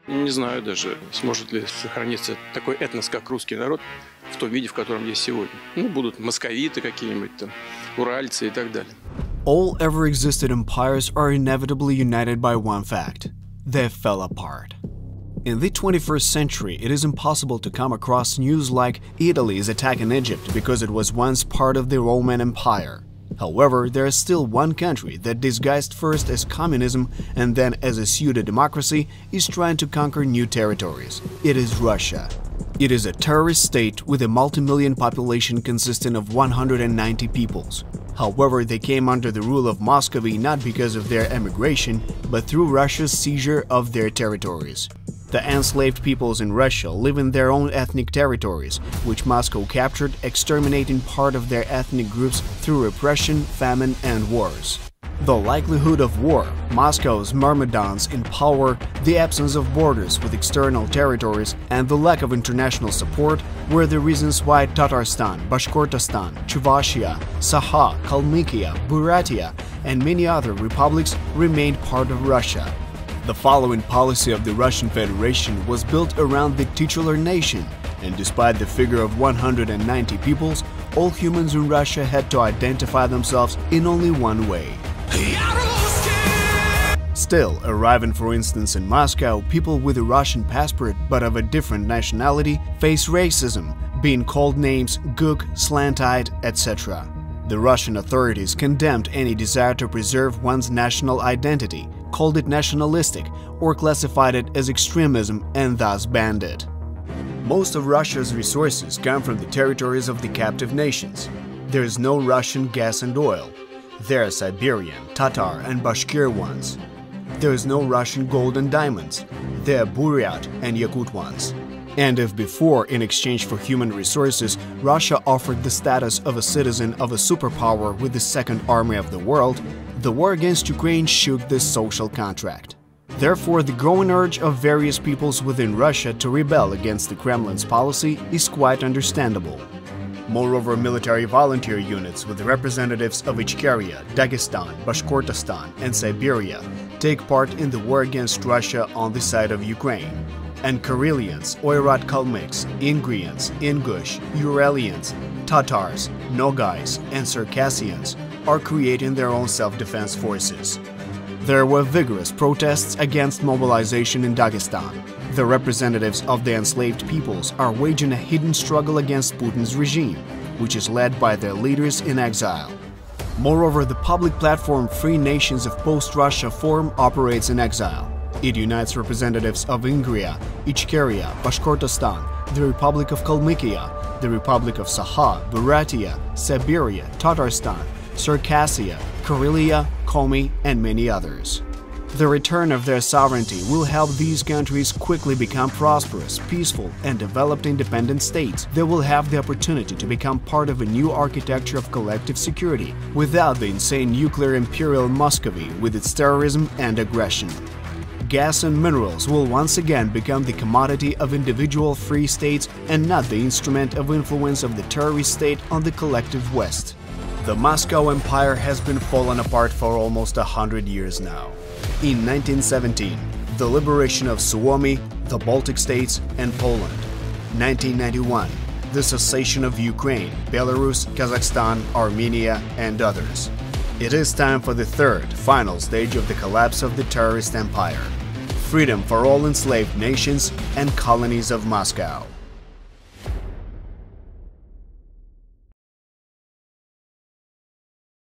Не знаю даже, сможет ли сохраниться такой этнос, как русский народ, в том виде, в котором есть сегодня. Ну, будут московиты какие-нибудь там, уральцы и так далее. All ever existed empires are inevitably united by one fact: they fell apart. In the 21st century, it is impossible to come across news like Italy is attacking Egypt because it was once part of the Roman Empire. However, there is still one country that, disguised first as communism and then as a pseudo-democracy, is trying to conquer new territories. It is Russia. It is a terrorist state with a multi-million population consisting of 190 peoples. However, they came under the rule of Muscovy not because of their emigration, but through Russia's seizure of their territories. The enslaved peoples in Russia live in their own ethnic territories, which Moscow captured, exterminating part of their ethnic groups through repression, famine, and wars. The likelihood of war, Moscow's myrmidons in power, the absence of borders with external territories, and the lack of international support were the reasons why Tatarstan, Bashkortostan, Chuvashia, Sakha, Kalmykia, Buryatia, and many other republics remained part of Russia. The following policy of the Russian Federation was built around the titular nation, and despite the figure of 190 peoples, all humans in Russia had to identify themselves in only one way. Still, arriving for instance in Moscow, people with a Russian passport but of a different nationality face racism, being called names Guk, Slant-eyed, etc. The Russian authorities condemned any desire to preserve one's national identity, called it nationalistic, or classified it as extremism and thus banned it. Most of Russia's resources come from the territories of the captive nations. There is no Russian gas and oil. There are Siberian, Tatar and Bashkir ones. There is no Russian gold and diamonds. There are Buryat and Yakut ones. And if before, in exchange for human resources, Russia offered the status of a citizen of a superpower with the second army of the world, the war against Ukraine shook this social contract. Therefore, the growing urge of various peoples within Russia to rebel against the Kremlin's policy is quite understandable. Moreover, military volunteer units with representatives of Ichkeria, Dagestan, Bashkortostan, and Siberia take part in the war against Russia on the side of Ukraine. And Karelians, Oirat Kalmyks, Ingrians, Ingush, Uralians, Tatars, Nogais, and Circassians are creating their own self-defense forces. There were vigorous protests against mobilization in Dagestan. The representatives of the enslaved peoples are waging a hidden struggle against Putin's regime, which is led by their leaders in exile. Moreover, the public platform Free Nations of Post-Russia Forum operates in exile. It unites representatives of Ingria, Ichkeria, Bashkortostan, the Republic of Kalmykia, the Republic of Sakha, Buryatia, Siberia, Tatarstan, Circassia, Karelia, Komi, and many others. The return of their sovereignty will help these countries quickly become prosperous, peaceful, and developed independent states that will have the opportunity to become part of a new architecture of collective security without the insane nuclear imperial Muscovy with its terrorism and aggression. Gas and minerals will once again become the commodity of individual free states and not the instrument of influence of the terrorist state on the collective West. The Moscow Empire has been falling apart for almost 100 years now. In 1917, the liberation of Suomі, the Baltic States, and Poland. 1991, the cessation of Ukraine, Belarus, Kazakhstan, Armenia, and others. It is time for the third, final stage of the collapse of the terrorist empire. Freedom for all enslaved nations and colonies of Moscow.